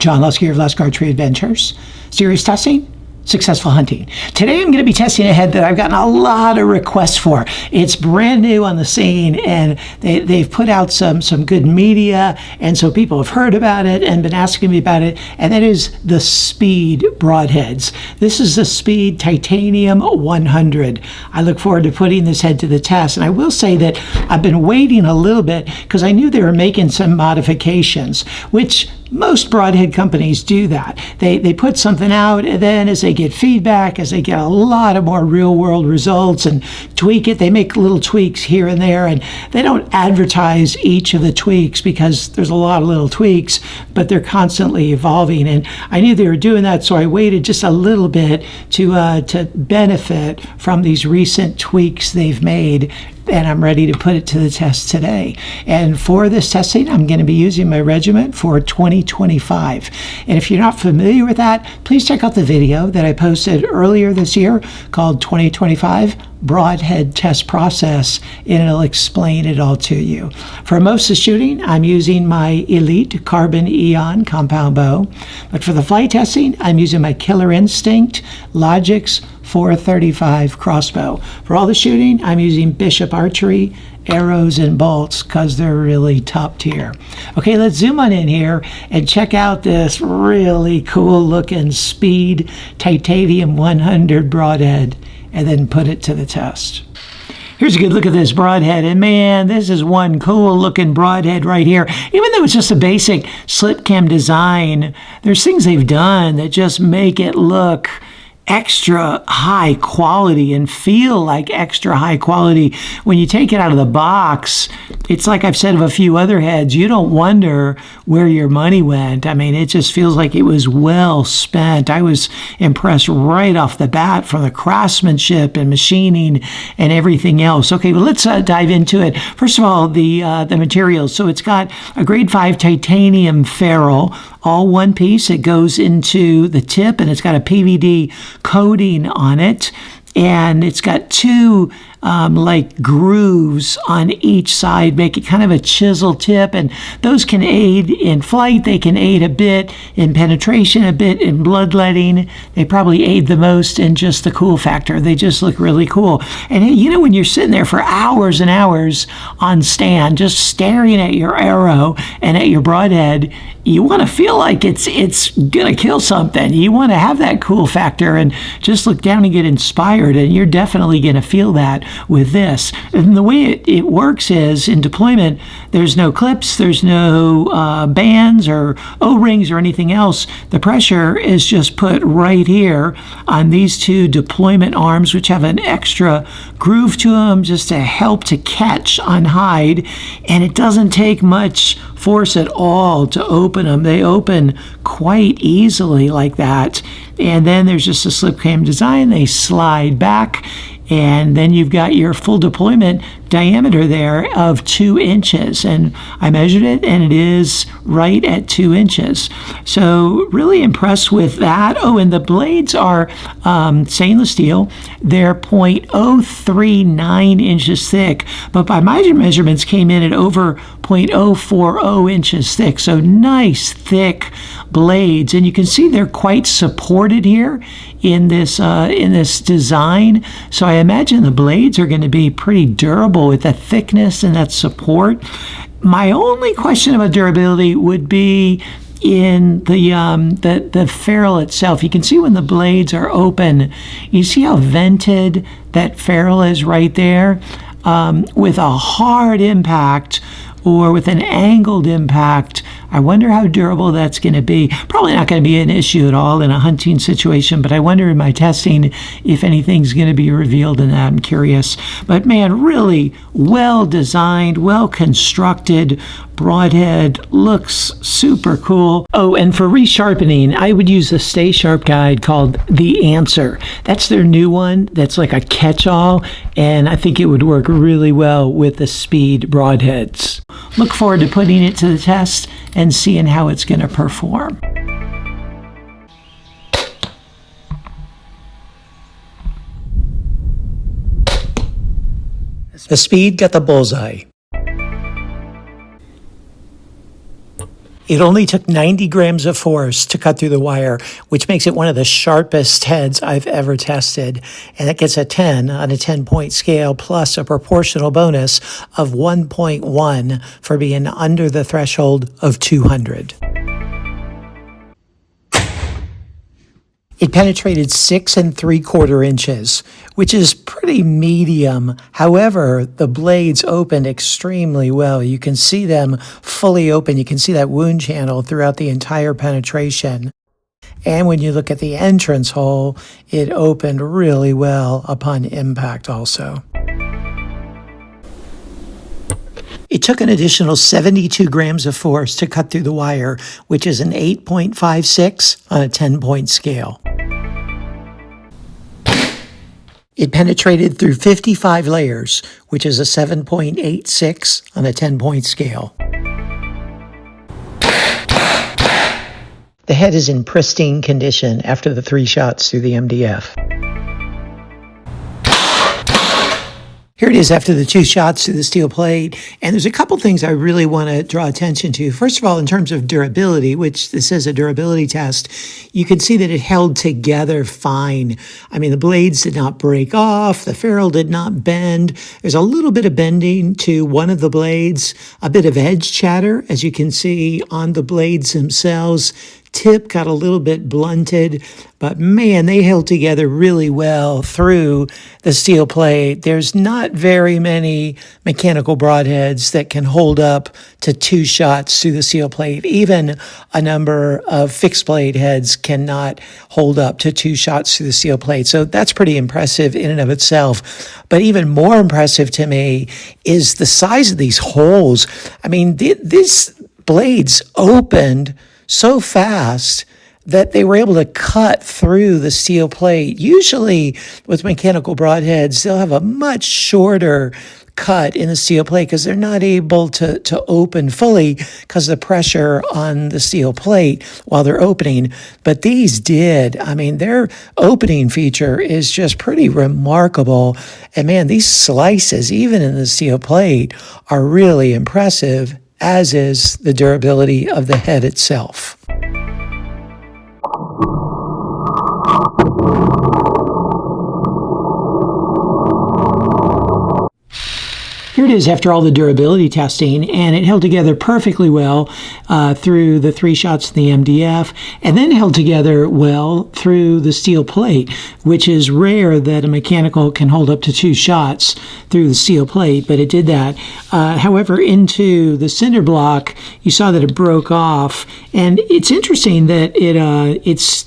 John Lusky of Lusky Archery Adventures. Serious testing, successful hunting. Today I'm going to be testing a head that I've gotten a lot of requests for. It's brand new on the scene, and they've put out some good media, and so people have heard about it and been asking me about it, and that is the Speed Broadheads. This is the Speed Titanium 100. I look forward to putting this head to the test, and I will say that I've been waiting a little bit because I knew they were making some modifications, which most broadhead companies do that. They put something out, and then as they get feedback, as they get a lot of more real-world results and tweak it, they make little tweaks here and there, and they don't advertise each of the tweaks because there's a lot of little tweaks, but they're constantly evolving. And I knew they were doing that, so I waited just a little bit to benefit from these recent tweaks they've made, and I'm ready to put it to the test today. And for this testing, I'm going to be using my regiment for 2025. And if you're not familiar with that, please check out the video that I posted earlier this year called 2025 Broadhead Test Process, and it'll explain it all to you. For most of the shooting, I'm using my Elite Carbon Eon compound bow, but for the flight testing, I'm using my Killer Instinct LogiX 435 crossbow. For all the shooting, I'm using Bishop Archery arrows and bolts because they're really top tier. Okay, let's zoom on in here and check out this really cool looking Speed Titanium 100 broadhead, and then put it to the test. Here's a good look at this broadhead, and man, this is one cool looking broadhead right here. Even though it's just a basic slip cam design, there's things they've done that just make it look extra high quality and feel like extra high quality. When you take it out of the box, it's like I've said of a few other heads, you don't wonder where your money went. I mean, it just feels like it was well spent. I was impressed right off the bat from the craftsmanship and machining and everything else. Okay, well, let's dive into it. First of all, the materials. So it's got a grade 5 titanium ferrule, all one piece. It goes into the tip, and it's got a PVD coating on it, and it's got two like grooves on each side, make it kind of a chisel tip, and those can aid in flight. They can aid a bit in penetration, a bit in bloodletting. They probably aid the most in just the cool factor. They just look really cool. And you know, when you're sitting there for hours and hours on stand, just staring at your arrow and at your broadhead, you want to feel like it's gonna kill something. You want to have that cool factor and just look down and get inspired, and you're definitely gonna feel that with this. And the way it works is, in deployment, there's no clips, there's no bands or O-rings or anything else. The pressure is just put right here on these two deployment arms, which have an extra groove to them just to help to catch on hide, and it doesn't take much force at all to open them. They open quite easily like that. And then there's just a slip cam design. They slide back, and then you've got your full deployment diameter there of 2 inches. And I measured it, and it is right at 2 inches. So really impressed with that. Oh, and the blades are stainless steel. They're 0.039 inches thick, but by my measurements came in at over 0.040 inches thick. So nice thick blades, and you can see they're quite supported here in this design. So I imagine the blades are going to be pretty durable with that thickness and that support. My only question about durability would be in the ferrule itself. You can see when the blades are open, you see how vented that ferrule is right there. With a hard impact or with an angled impact, I wonder how durable that's going to be. Probably not going to be an issue at all in a hunting situation, but I wonder in my testing if anything's going to be revealed in that. I'm curious. But man, really well designed, well constructed broadhead, looks super cool. Oh, and for resharpening, I would use the Stay Sharp guide called The Answer. That's their new one. That's like a catch-all, and I think it would work really well with the Speed broadheads. Look forward to putting it to the test and seeing how it's going to perform. The Speed got the bullseye. It only took 90 grams of force to cut through the wire, which makes it one of the sharpest heads I've ever tested. And it gets a 10 on a 10-point scale, plus a proportional bonus of 1.1 for being under the threshold of 200. It penetrated 6 3/4 inches, which is pretty medium. However, the blades opened extremely well. You can see them fully open. You can see that wound channel throughout the entire penetration. And when you look at the entrance hole, it opened really well upon impact also. It took an additional 72 grams of force to cut through the wire, which is an 8.56 on a 10-point scale. It penetrated through 55 layers, which is a 7.86 on a 10-point scale. The head is in pristine condition after the 3 shots through the MDF. Here it is after the 2 shots through the steel plate, and there's a couple things I really want to draw attention to. First of all, in terms of durability, which this is a durability test, you can see that it held together fine. I mean, the blades did not break off, the ferrule did not bend. There's a little bit of bending to one of the blades, a bit of edge chatter, as you can see on the blades themselves. Tip got a little bit blunted, but man, they held together really well through the steel plate. There's not very many mechanical broadheads that can hold up to 2 shots through the steel plate. Even a number of fixed blade heads cannot hold up to 2 shots through the steel plate. So that's pretty impressive in and of itself. But even more impressive to me is the size of these holes. I mean, these blades opened so fast that they were able to cut through the steel plate. Usually with mechanical broadheads, they'll have a much shorter cut in the steel plate because they're not able to open fully because of the pressure on the steel plate while they're opening. But these did. I mean, their opening feature is just pretty remarkable. And man, these slices, even in the steel plate, are really impressive, as is the durability of the head itself. Here it is after all the durability testing, and it held together perfectly well through the 3 shots in the MDF, and then held together well through the steel plate, which is rare that a mechanical can hold up to 2 shots through the steel plate, but it did that. However, into the cinder block, you saw that it broke off, and it's interesting that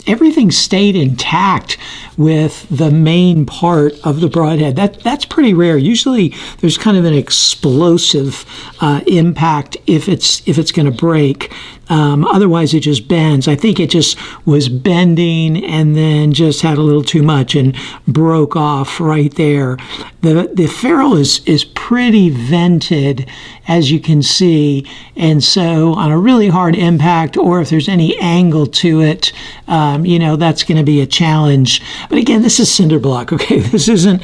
everything stayed intact with the main part of the broadhead. That's pretty rare. Usually there's kind of an explosive impact if it's going to break. Otherwise, it just bends. I think it just was bending and then just had a little too much and broke off right there. The ferrule is pretty vented, as you can see, and so on a really hard impact, or if there's any angle to it, that's going to be a challenge. But again, this is cinder block. Okay, this isn't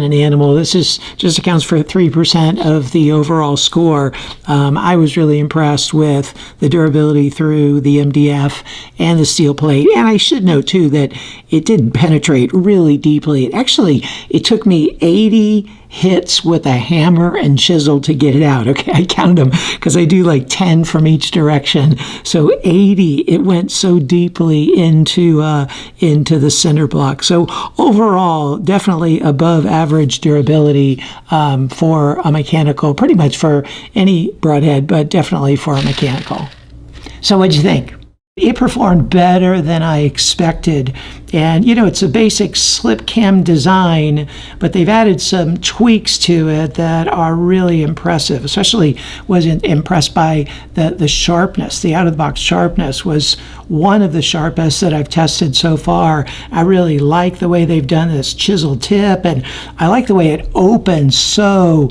an animal. This is just accounts for 3% of the overall score. I was really impressed with the durability through the MDF and the steel plate. And I should note too that it did penetrate really deeply. It took me 80 hits with a hammer and chisel to get it out. Okay, I counted them because I do like 10 from each direction. So 80, it went so deeply into the cinder block. So overall, definitely above average durability for a mechanical, pretty much for any broadhead, but definitely for a mechanical. So what'd you think? It performed better than I expected. And, it's a basic slip cam design, but they've added some tweaks to it that are really impressive. Especially was impressed by the sharpness. The out-of-the-box sharpness was one of the sharpest that I've tested so far. I really like the way they've done this chisel tip, and I like the way it opens so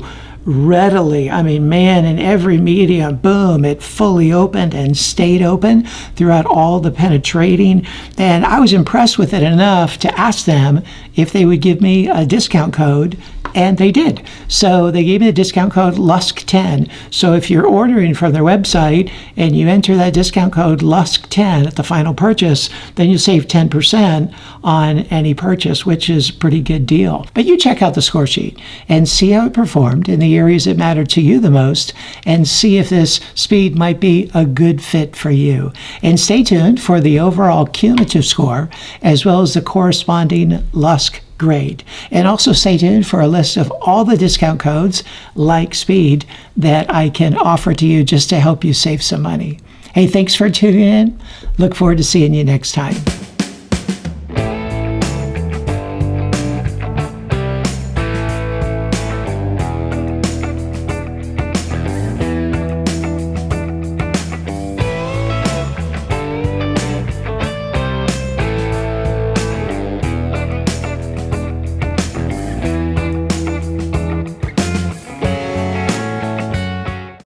readily. I mean, man, in every medium, boom, it fully opened and stayed open throughout all the penetrating. And I was impressed with it enough to ask them if they would give me a discount code And they did. So they gave me the discount code LUSK10. So if you're ordering from their website and you enter that discount code LUSK10 at the final purchase, then you save 10% on any purchase, which is a pretty good deal. But you check out the score sheet and see how it performed in the areas that matter to you the most, and see if this speed might be a good fit for you. And stay tuned for the overall cumulative score, as well as the corresponding LUSK grade. And also stay tuned for a list of all the discount codes, like speed, that I can offer to you just to help you save some money. Hey, thanks for tuning in. Look forward to seeing you next time.